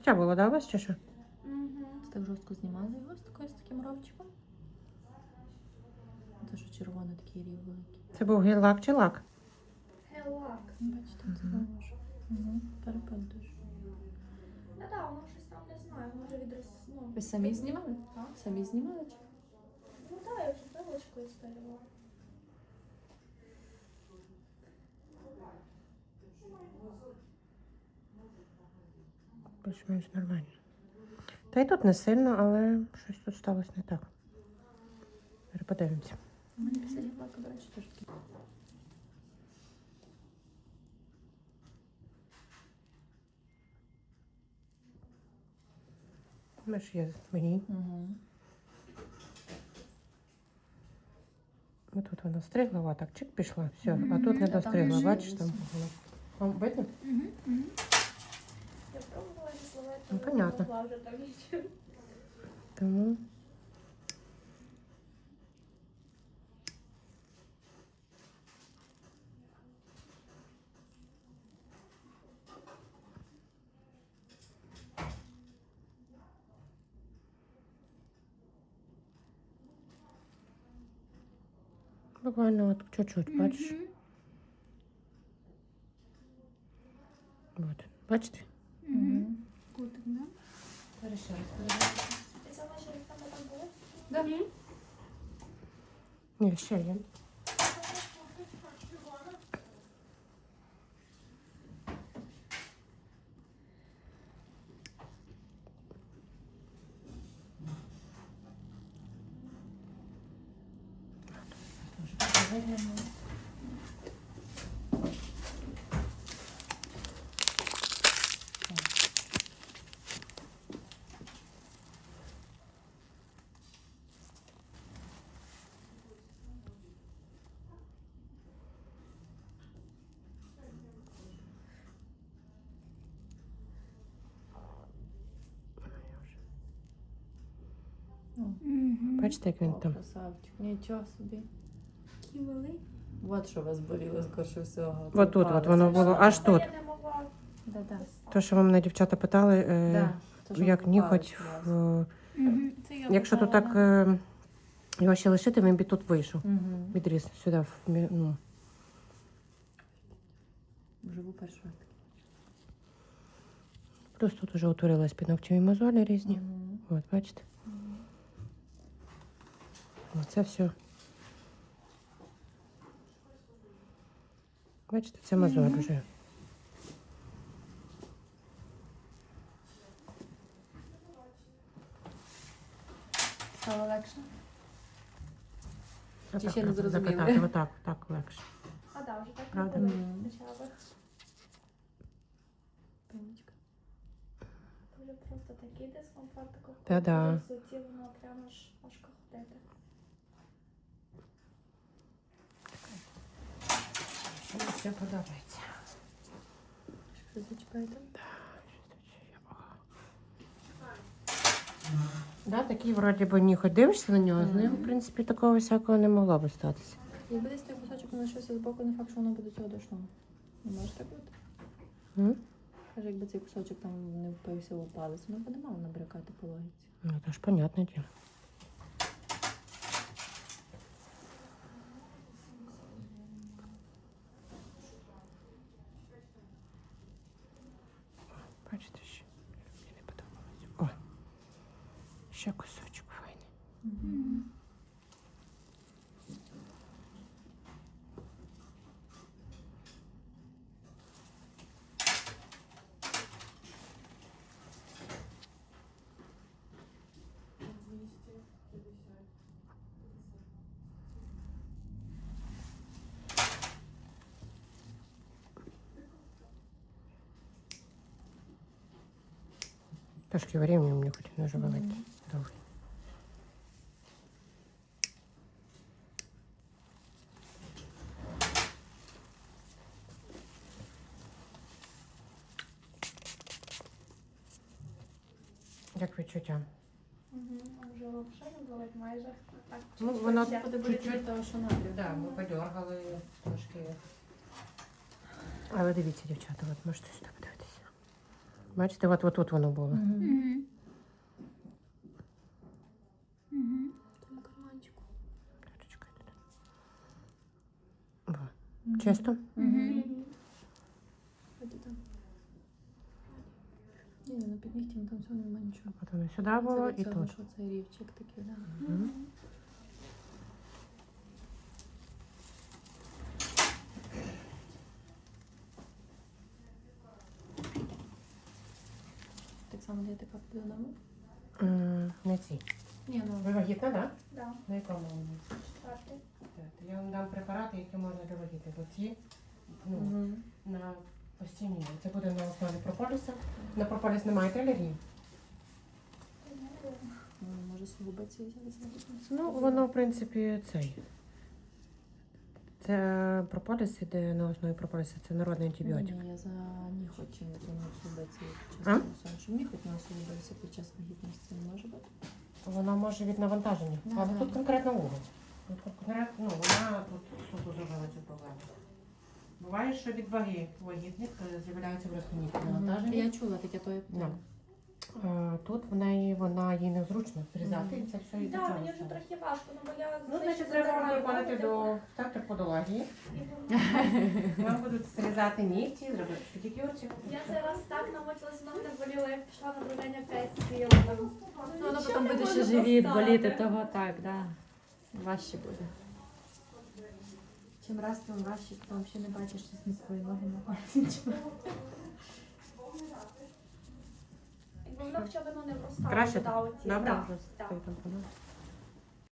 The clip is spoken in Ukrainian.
Ця була, да, у вас чи що? Це так жорстко знімали його з таким ровчиком. Це що червоний такий рів великий. Це був гель-лак чи лак? Гель-лак. Бачите, це довоже. Перепентуєш. Так, воно щось там, не знаю, може відросло. Ви самі знімали? Так. Самі знімали? Чи? Ну так, я вже пилочкою спалювала. Більш-менш нормально. Та й тут не сильно, але щось тут сталося не так. Зараз подивимося. У мене після гель-лаку, до речі, теж такий. Ми ж є мені. Тут вона стригла, так чик пішла, все, а тут не достригла, бачиш там. Вам видно? Я пробувала рисувати, Ну, понятно. але вже там нічого. Тому буквально от чуть-чуть, бачиш? Вот. Бачите? Кутик, да? Зараз ще раз подивимося. І це ваші там було? Да. Ні, ще є. Бачите, як він там. Красавчик. Нічого собі. Такий великий. От що вас боліло скорше всього. От тут от воно було, аж тут. Я не могла. Да-да. То, що ви мене дівчата питали, То, що як ви нюхать, попались, Це я якщо тут так його ще лишити, він би тут вийшов. Угу. Відріз сюди. Ну. Живу перший раз. Плюс тут вже утворились пінокчеві мозолі різні. От, бачите? Оце все. Бачите, це мозоль вже. Стало легше? Отак ще не треба зрозуміли? закатати, отак, так легше. А да, вже так Правда? не було почала. Пенечка. Вже просто такий дискомфорт, такий Та-да. висоті, воно прямо аж ходити. Мені все подобається. Що зачіпаєте? Да, такий вроді би ніхоть дивишся на нього, з ним, в принципі, такого всякого не могло би статися. Якби десь той кусочок залишився з боку, не факт, що воно буде цього дошного. Не може так бути? М? Каже, якби цей кусочок там не впився у палець, воно б не мало набрякати по логіці. Ну, то ж понятне діло. Бачите, що мені не подобалось. О, ще кусочок файний. Трошки времени мені хоч не вже великий. Довгий. Як відчуття? А вже взагалі не болить майже. Так, Ну, чуть-чуть воно ще. Буде боліти від того, що набряк. Так, ми подергали трошки. Але дивіться, дівчата, от можете сюди подивитися. Бачите, от тут воно було. Мгм. В тому карманчику. Чекайте. О, чисто? Мгм. Ході там. Ні, на піднігтям там все немає нічого. От воно сюди було і Це тут. що це рівчик такий, да. Мгм. Так само даєте капку до ногу? Не ці. Ні, ну. Ви вагітна, так? Да. На якому? Четвертий. Я вам дам препарати, які можна для вагітних. Оці, ну, Мгм. на постійні. Це буде на основі прополіса. На прополіс не маєте алергії? Може сугубиці взяти за Ну, воно, в принципі, цей. Це прополіс іде на основі прополіса. Це народний антибіотик. Ні, я за ніхоть на сугубиці під А? час сон. Щоб ніхоть на сугубиці під час вагітності не може бути. Воно може від навантаження. Ага. Але тут конкретно угол. Тут конкретно, ну, вона тут суто зробила цю проблему. Буває, що від ваги вагітних з'являються розхідні навантаження. Я чула таке, то я Да. Тут в неї їй незручно зрізати, і це все і Так, мені вже трохи важко, ну бо я Ну, значить, треба вам приходити до центру подології. Вам будуть зрізати нігті, зробити педикюрчик. Я цей раз так намочилась, ноги не боліли, як пішла на бродення 5 сіл. Ну, воно потім буде ще живіт боліти, того так, да. Важче буде. Чим раз тим важче, потім ще не бачиш, що з свої ноги не бачиш. Якби воно хоча б не вростало. Краще? туди, оці. Добре? Так, так. Ой, там,